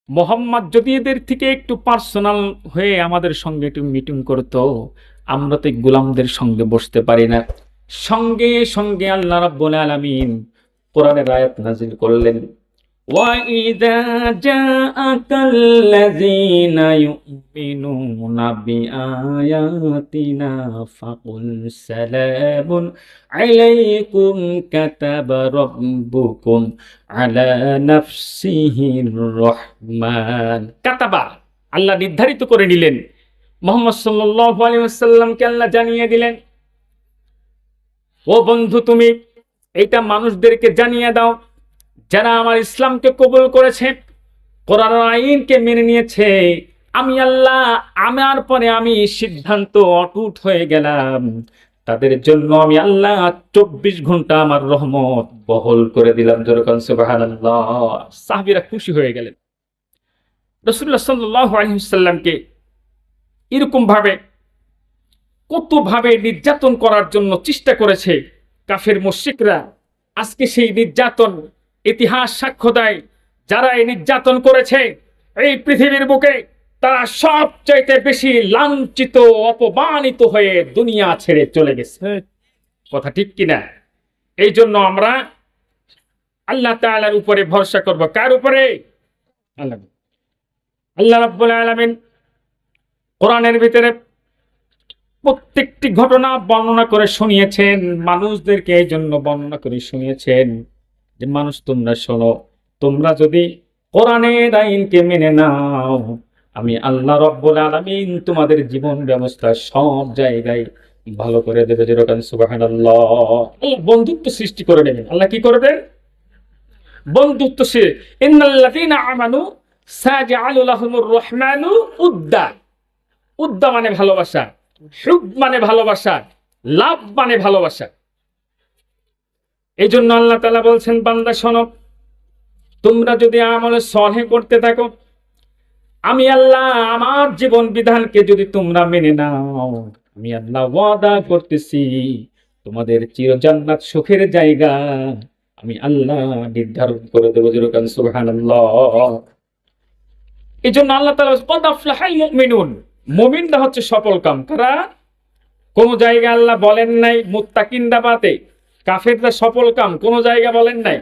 মোহাম্মদ যদি এদের থেকে একটু পার্সোনাল হয়ে আমাদের সঙ্গে একটু মিটিং করতো, আমরা তো গোলামদের সঙ্গে বসতে পারি না। সঙ্গে সঙ্গে আল্লাহ রাব্বুল আলামিন কোরআনের আয়াত নাজিল করলেন, وَإِذَا جَاءَكَ الَّذِينَ يُؤْمِنُونَ بِآيَاتِنَا فَقُلْ سَلَامٌ عَلَيْكُمْ كَتَبَ رَبُّكُمْ عَلَى نَفْسِهِ الرَّحْمَةَ। কাতাবা, আল্লাহ নির্ধারিত করে নিলেন, মুহাম্মদ সাল্লাল্লাহু আলাইহি ওয়াসাল্লামকে আল্লাহ জানিয়ে দিলেন, ও বন্ধু তুমি এটা মানুষদেরকে জানিয়ে দাও যারা আমার ইসলামকে কবুল করেছে, কোরআন আইনকে মেনে নিয়েছে, আমি আল্লাহ আমার পরে আমি সিদ্ধান্ত অটুট হয়ে গেলাম, তাদের জন্য আমি আল্লাহ 24 ঘন্টা আমার রহমত বহল করে দিলাম। যেরকম সুবহানাল্লাহ। সাহাবীরা খুশি হয়ে গেলেন। রাসূলুল্লাহ সাল্লাল্লাহু আলাইহি ওয়াসাল্লামকে এরকম ভাবে কত ভাবে নির্যাতন করার জন্য চেষ্টা করেছে কাফের মুশরিকরা। আজকে সেই নির্যাতন ইতিহাস সাক্ষ্য দেয়, যারা এই নির্যাতন করেছে এই পৃথিবীর বুকে তারা সবচাইতে বেশি লাঞ্ছিত অপমানিত হয়ে দুনিয়া ছেড়ে চলে গেছে। কথা ঠিক কিনা? এই জন্য আমরা আল্লাহ তাআলার উপরে ভরসা করব। কার উপরে? আল্লাহ রাব্বুল আলামিন কোরআনের ভিতরে প্রত্যেকটি ঘটনা বর্ণনা করে শুনিয়েছেন, মানুষদেরকে এই জন্য বর্ণনা করে শুনিয়েছেন যে মানুষ তোমরা শোনো, তোমরা যদি কোরআনের আইনকে মেনে নাও, আমি আল্লাহ রাব্বুল আলামিন তোমাদের জীবন ব্যবস্থা সব জায়গায় ভালো করে দেবে। যেরকম সুবহানাল্লাহ। আল্লাহ বন্ধুত্ব সৃষ্টি করে নেবেন। আল্লাহ কি করবেন? বন্ধুত্ব সে ইন্নাল্লাযীনা আমানু সায়াজআলু লাহুমুর রাহমানু উদ্দা। উদ্দা মানে ভালোবাসা, হুব মানে ভালোবাসা, লাভ মানে ভালোবাসা। এই জন্য আল্লাহ তাআলা বলছেন, বান্দা শোনো, তোমরা যদি আমলে সলেহ করতে থাকো, আমি আল্লাহ আমার জীবন বিধানকে যদি তোমরা মেনে নাও, আমি আল্লাহ ওয়াদা করতেছি তোমাদের চির জান্নাত সুখের জায়গা আমি আল্লাহ নির্ধারণ করে দেবো। যেরকম সুবহানাল্লাহ। এই জন্য আল্লাহ তাআলা ক্বাদ আফলাহাল মুমিনুন, মুমিনরা হচ্ছে সফল কাম। কারা? কোন জায়গা আল্লাহ বলেন নাই মুত্তাকিনরা বাদে কাফেররা সফল কাম, কোন জায়গা বলেন নাই।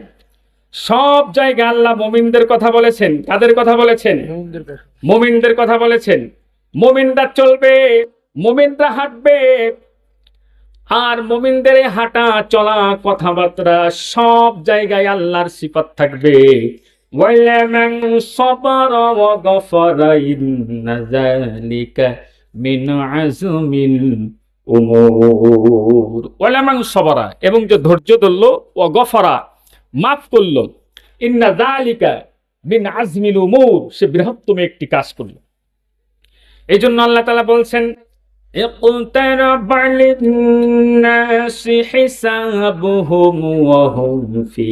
সব জায়গা আল্লাহ মুমিনদের কথা বলেছেন। কাদের কথা বলেছেন? মুমিনদের কথা বলেছেন। মুমিনরা চলবে, মুমিনরা হাঁটবে, আর মুমিনদের হাঁটা চলা কথাবার্তা সব জায়গায় আল্লাহর সিফাত থাকবে। ওয়ালামান সাবারা ওয়া গাফারা ইন্না যালিকা মিন আযমিল উমুর। ওয়ালামান সাবারা, এবং যে ধৈর্য ধরলো, ওয়া গাফারা মাফ করলো, ইন্না যালিকা মিন আযমিল উমুর, সে বৃহত্তম একটি কাজ করলো। এই জন্য আল্লাহ তাআলা বলছেন, اقترب للناس حسابهم وهم في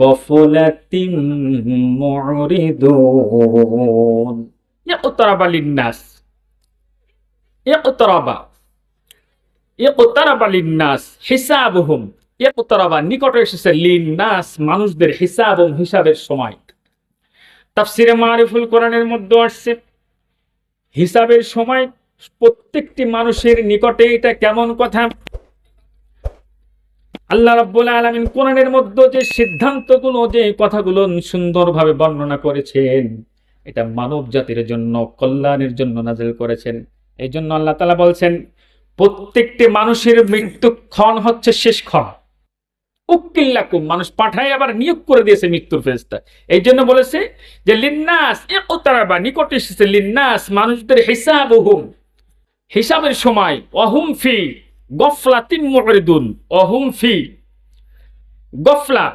غفلة معرضون। اقترب للناس، اقترب للناس حسابهم। اقترب নিকটে এসেছে, লিন্নাস মানুষদের, হিসাবুম হিসাবের সময়। তাফসীরে মারিফুল কোরআনের মধ্যে আসছে হিসাবের সময় প্রত্যেকটি মানুষের নিকটে। এটা কেমন কথা? আল্লাহ রাব্বুল আলামিন কোরআনের মধ্যে যে সিদ্ধান্তগুলো, যে কথাগুলো সুন্দরভাবে বর্ণনা করেছেন, এটা মানব জাতির জন্য কল্যাণের জন্য নাযিল করেছেন। এই জন্য আল্লাহ তাআলা বলছেন, প্রত্যেকটি মানুষের মৃত্যুক্ষণ হচ্ছে শেষ ক্ষণ। উক্কিল্লাকুম, মানুষ পাঠায় আবার নিয়োগ করে দিয়েছে মৃত্যুর ফেরেশতা। এই জন্য বলেছে যে লিন্নাস ইকতারাবা, নিকটে এসেছে, লিন্নাস মানুষদের, হিসাবুহুম হিসাবের সময়, অহুম ফি গফলাতিন মুরিদুন, অহুম ফি গফলা,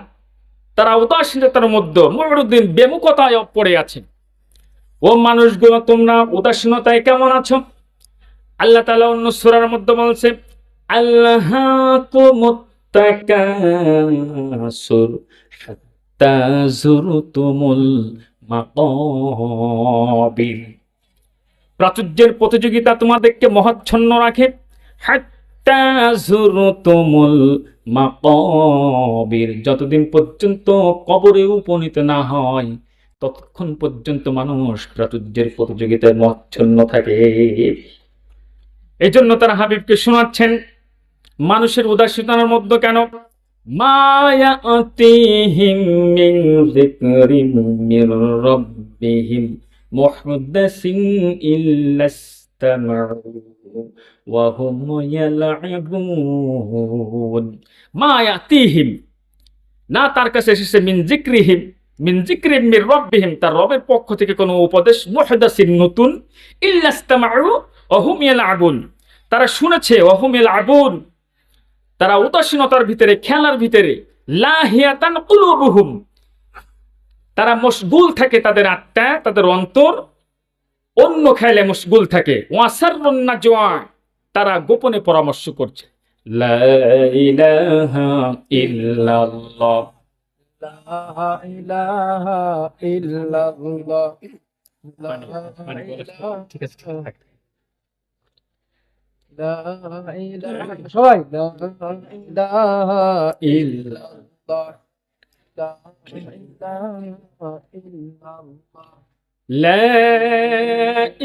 তারা উদাসীনতার মধ্যে, মুরিদুন বেমুখতায় পড়ে আছে। ও মানুষগুলো তোমরা উদাসীনতায় কেমন আছো? আল্লাহ তাআলা অন্য সূরার মধ্যে বলছে, আল্লাহাকুমুত তাকাসুর হাত্তা যুরতুমুল মাকাবির। প্রাচুর্যের প্রতিযোগিতা তোমাদেরকে মহাচ্ছন্ন রাখে, হাত্তা যুরতুমুল মাকাবির, যতদিন পর্যন্ত কবরে উপনীত না হয়, ততক্ষণ পর্যন্ত মানুষ প্রাচুর্যের প্রতিযোগিতায় মচ্ছন্ন থাকে। এই জন্য তারা হাবিবকে শোনাচ্ছেন মানুষের উদাসীনতার মধ্যে কেন, মা ইয়াতিহিম মিন যিকরিম মির রাব্বিহিম মুহদাসিন ইল্লা ইসতামাউ ওয়া হুম ইয়ালআবুন। মা ইয়াতিহিম, না তার কাছে এসেছে মিন যিকরিহিম, মিন যিকরিম মির রাব্বিহিম, তার রবের পক্ষ থেকে কোনো উপদেশ, মুহদাসিন নতুন, ইল্লা ইসতামাউ ওয়া হুম ইয়ালআবুন, তারা শুনেছে, ওয়া হুম ইয়ালআবুন, তারা উদাসীনতার ভিতরে, খেলার ভিতরে, লাহিয়াতান কুলুবুহুম, তারা মশগুল থাকে, তাদের আত্মা, তাদের অন্তর অন্য খেলে মশগুল থাকে। ওয়াসাররুন নাজওয়া, তারা গোপনে পরামর্শ করছে। লা ইলাহা ইল্লাল্লাহ, লা ইলাহা ইল্লাল্লাহ, লা ঠিক আছে, ইলাহা, লা ইলাহা, সবাই লা ইলাহা ইল্লাল্লাহ, লা ইলাহা ইল্লাল্লাহ, লা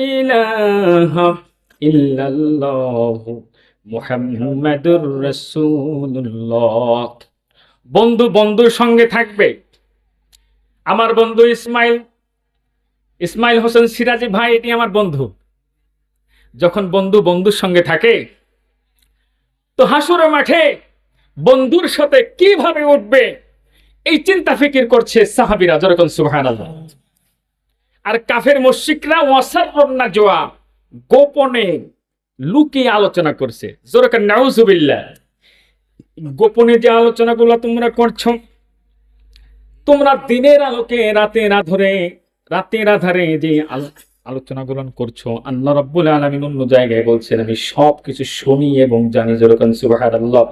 ইলাহা ইল্লাল্লাহ মুহাম্মাদুর রাসূলুল্লাহ। বন্ধু বন্ধুর সঙ্গে থাকবে। আমার বন্ধু ইসমাইল হোসেন সিরাজি ভাই, এটি আমার বন্ধু। যখন বন্ধু বন্ধুর সঙ্গে থাকে, তো হাসরের মাঠে বন্ধুর সাথে কিভাবে উঠবে এই চিন্তা ফিকির করছে সাহাবীরা, যেরকম সুবহানাল্লাহ। আর কাফের মুশরিকরা ওয়াসাররুন নাজওয়া, গোপনে লুকিয়ে আলোচনা করছে, যেরকম নাউজুবিল্লাহ। গোপনে যে আলোচনাগুলো তোমরা করছো, তোমরা দিনের আলোকে রাতের আধারে যে আলোচনাগুলো করছো, আল্লাহ রাব্বুল আলামিন অন্য জায়গায় বলছেন, আমি সবকিছু শুনি এবং জানি, যেরকম সুবহানাল্লাহ।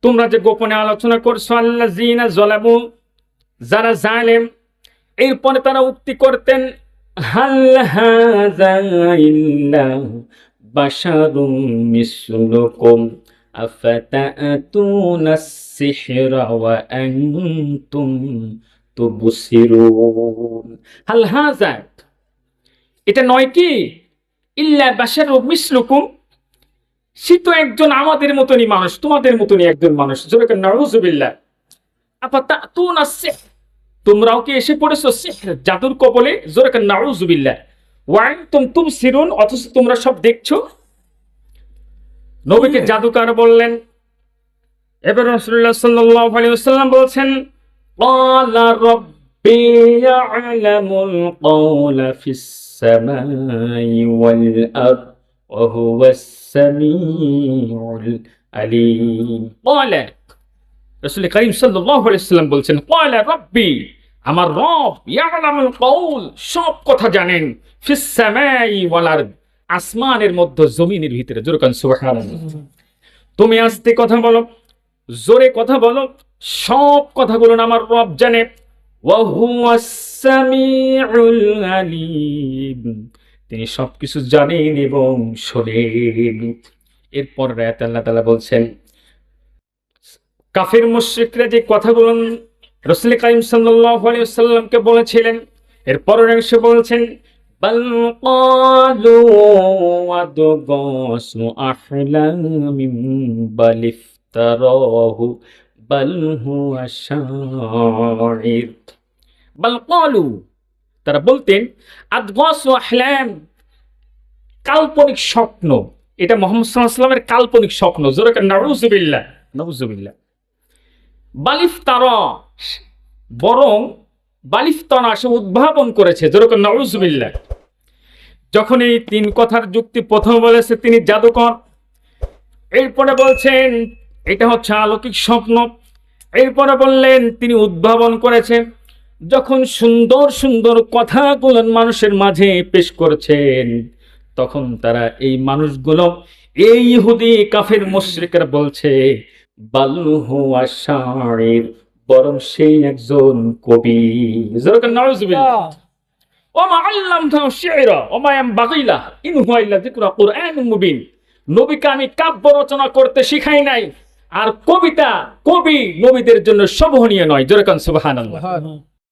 তোমরা যে গোপনে আলোচনা করছো, আল্লাযীনা যালামু, যারা জালেম, এরপরে তারা উক্তি করতেন, হাল হাযা ইল্লা বাশারুম মিসলুকুম আফাতাতুনাস সিহরা ওয়া আনতুম তুবসিরুন। হাল হাযা, এটা নয় কি, ইল্লা বাশারুম মিসলুকুম, সে তো একজন আমাদের মতনই মানুষ, তোমাদের মতনই একজন মানুষ, যেরকম নাউজুবিল্লাহ। আফাতাতুনাস সিহরা, তোমরাও কি এসে পড়েছো সিহর, জাদুর কবলে, যেরকম নাউজুবিল্লাহ। ওয়া আনতুম তুবসিরুন, অথচ তোমরা সব দেখছো। নবীকে জাদুকর বললেন। এবার রাসূলুল্লাহ সাল্লাল্লাহু আলাইহি ওয়াসাল্লাম বলছেন, ক্বালা রাব্বি ইয়া'লামুল ক্বাওলা ফিস সামাই ওয়াল আরদ ওয়া হুয়াস সামিউল আলীম। ক্বালা, রাসূল কারীম সাল্লাল্লাহু আলাইহি ওয়াসাল্লাম বলছেন, ক্বালা রাব্বি, আমার রব, ইয়া'লামুল ক্বাওল, সব কথা জানেন, ফিস সামাই ওয়াল আরদ, আসমানের মধ্যে জমিনের ভিতরে, যেরকম সুবহানাল্লাহ। তুমি আস্তে কথা বলো, জোরে কথা বলো, সব কথাগুলো আমার রব জানে। ওয়া হুয়াস সামিউল আলীম, তিনি সবকিছু জানেন এবং শোনেন। এরপর রাত আল্লাহ তাআলা বলছেন, কাফির মুশরিকরা যে কথাগুলো রাসূল কারীম সাল্লাল্লাহু আলাইহি ওয়াসাল্লামকে বলেছিলেন, এরপরের অংশে বলছেন, বাল ক্বালু আদগাসু আহলামিন বাল ইফতারাহু বাল হুয়া শাইর। বাল ক্বালু, তারা বলতেন, আদগাসু আহলাম, কাল্পনিক স্বপ্ন, এটা মুহাম্মদ সাল্লাল্লাহু আলাইহি ওয়াসাল্লামের কাল্পনিক স্বপ্ন, যেরকম নাউজুবিল্লাহ, নাউজুবিল্লাহ। বালিফতারা, বরং বালিফতারা, সে উদ্ভাবন করেছে, যেরকম নাউজুবিল্লাহ। যখন এই তিন কথার যুক্তি প্রথম বলেছে তিনি জাদুকর, এরপরে বলছেন এটা হচ্ছে অলৌকিক স্বপ্ন, এরপরে বললেন তিনি উদ্ভাবন করেছেন। যখন সুন্দর সুন্দর কথাগুলো মানুষের মাঝে পেশ করেছেন, তখন তারা, এই মানুষগুলো, এই ইহুদি কাফের মুশরিকরা বলছে, বাল হুয়া শাইর, বরং সেই একজন কবি, যেরকম নাউজুবিল্লাহ। ওমা আল্লামতাহু শি'রা ওমা ইয়ানবাগী লাহু ইন হুয়া ইল্লা যিকরুন কুরআনুম মুবিন। নবীকে আমি কাব্য রচনা করতে শিখাই নাই, আর কবি নবীদের জন্য শোভনীয় নয়, যেরকম সুবহানাল্লাহ।